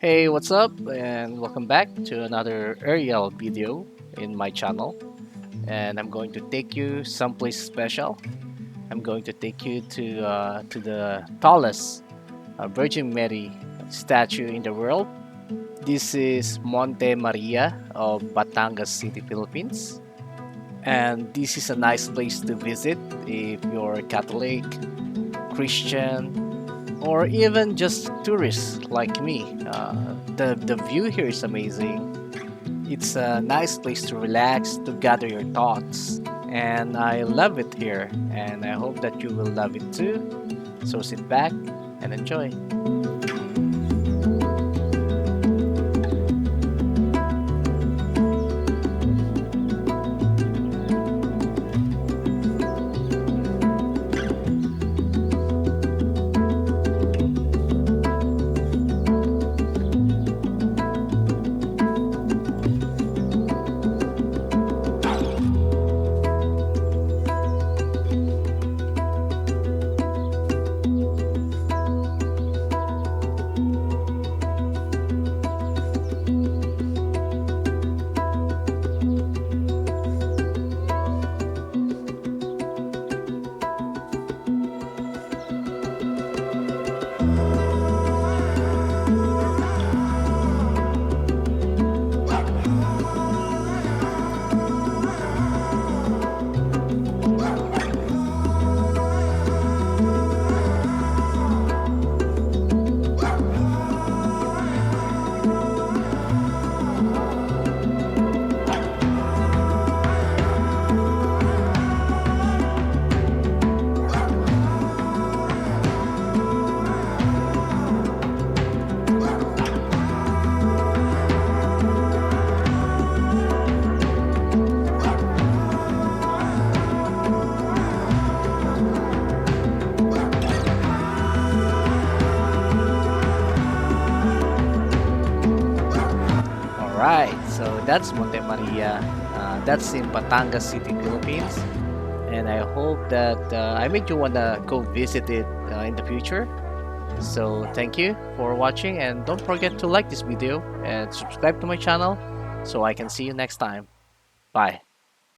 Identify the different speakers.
Speaker 1: Hey, what's up? And welcome back to another aerial video in my channel. And I'm going to take you someplace special. I'm going to take you to the tallest Virgin Mary statue in the world. This is Montemaria of Batangas City, Philippines. And this is a nice place to visit if you're Catholic, Christian, or even just tourists like me. The view here is amazing. It's a nice place to relax, to gather your thoughts, and I love it here, and I hope that you will love it too. So sit back and enjoy. Alright, so that's Montemaria. That's in Batangas City, Philippines. And I hope that I made you wanna go visit it in the future. So thank you for watching, and don't forget to like this video and subscribe to my channel so I can see you next time. Bye.